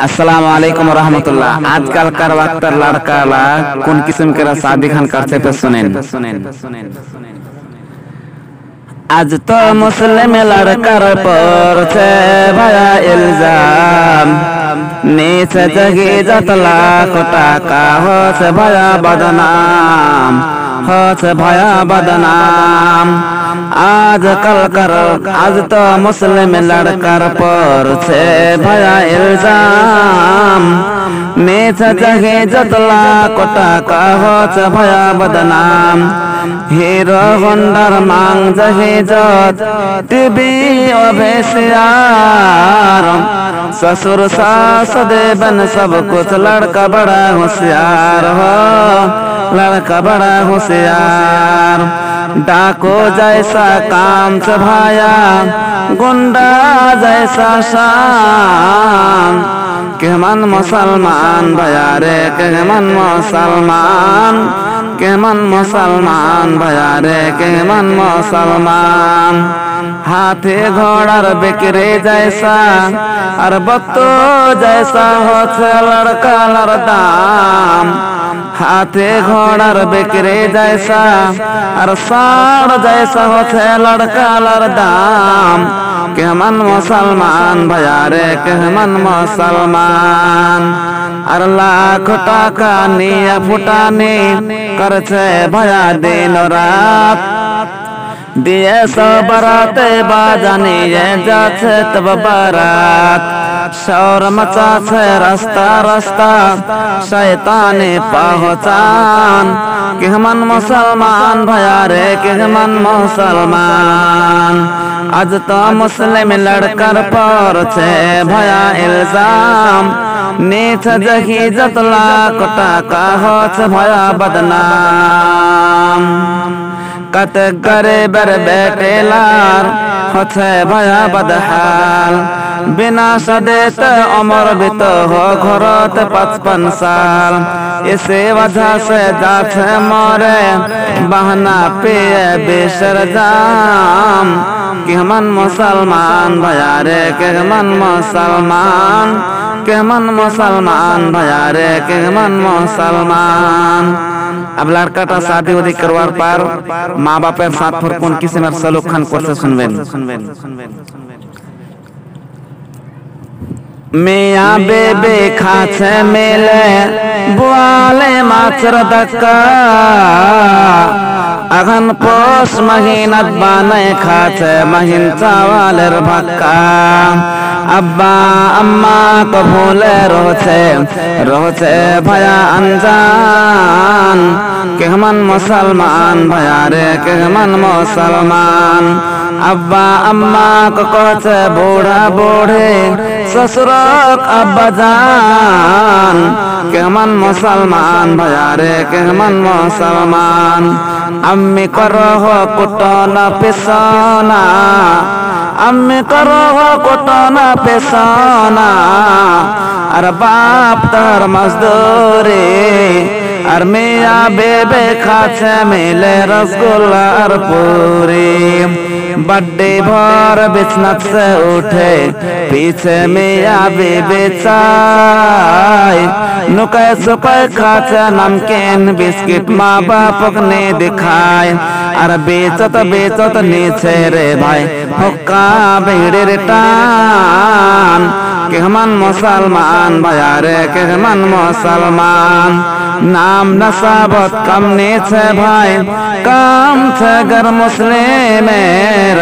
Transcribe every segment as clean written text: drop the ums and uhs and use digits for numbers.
अस्सलाम वालेकुम रहमतुल्लाह। आजकल कर वक्त लड़का ला कौन किस्म के शादी खान करते पे सुनें। आज तो मुस्लिम लड़कर पर छे भया इल्जाम, नीच जगी जतला टाका हो से भया बदनाम, हो से भया बदनाम। आज तो मुस्लिम लड़कर पर छे भया इल्जाम, नीच जगी जतला टाका हो से भया बदनाम। हीरो होंडार मांग जहेजत टीवी अभेसियार, ससुर सास देवन सब कुछ लड़का बड़ा होशियार हो, लड़का बड़ा होशियार। डाको जैसा काम से भाया, गुंडा जैसा शान, के मन मुसलमान भया रे के मन मुसलमान, के मन मुसलमान भया रे के मन मुसलमान। हाथी घोड़ार बिक्री जैसा और बत्तो जैसा होते लड़का लड़दाम, हाथी घोड़ार बिक्री जैसा और साड़ जैसा होते लड़का लड़दाम। के मन मुसलमान भया रे के मन मुसलमान। और लाख टाका निया फुटानी कर छे भया दिन रात, दिए सब बराते बाजानी ये जाछे तब बारात। शोर मचा छे रास्ता रास्ता शैतानी पहचान, के मन मुसलमान भया रे के मन मुसलमान। आज तो मुस्लिम लड़कर पर छे भया इल्जाम, नीच जगी जतला टाका हो छे भया बदनाम। कत करे बर बेटेलार होछे भया बदहाल, बिना सदेत उम्र बीत हो घरत 55 साल। इसे वजह से जाछे मरे बहना पिए बेसर जाम, के मन मुसलमान भया रे के मन मुसलमान, के मन मुसलमान भया रे के मन मुसलमान। अब लड़काटा शादी उदी करवार पार माँ बापेर साथ पर कौन किस्मेर सलूक खान करते सुनबेन। मियाँ बेबे खाछे मेले बुआले माचर दक्का, अगन पोष महीनत बाने खाछे महीन चावलेर भक्का। अब्बा अम्मा को भूले रोचे भया अनजान, के मन मुसलमान भया रे के मन मुसलमान। अब्बा अम्मा को कहते बूढ़ा बूढ़े ससुरक अब्बा जान, के मन मुसलमान भया रे के मन मुसलमान। अम्मी करो हो कुटना पिसाना, अम्मी करो हो कुटना पिसाना। अरे बाप तर मजदूरी, और मियाँ बेबे खाछे मिले रसगुल्ला और पूरी। बड्डे भर बिछनत से उठे पीछे मियाँ बेबे चाय, नुके सुके खाछे नमकीन बिस्किट माँ बाप ने दिखाए। और बेचत नीचे रे भाई हुक्का बीड़ी टान, के मन मुसलमान भया रे के मन मुसलमान। नाम नसाबत कम नीचे भाई काम छे गर मुस्लिमेर,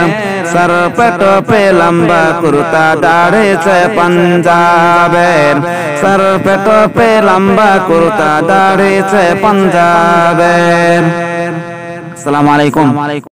सर पे टोपे लंबा कुर्ता दाढ़ी छे पंजाबेर, सर पे टोपे लंबा कुर्ता दाढ़ी छे पंजाबेर। अस्सलाम वालेकुम।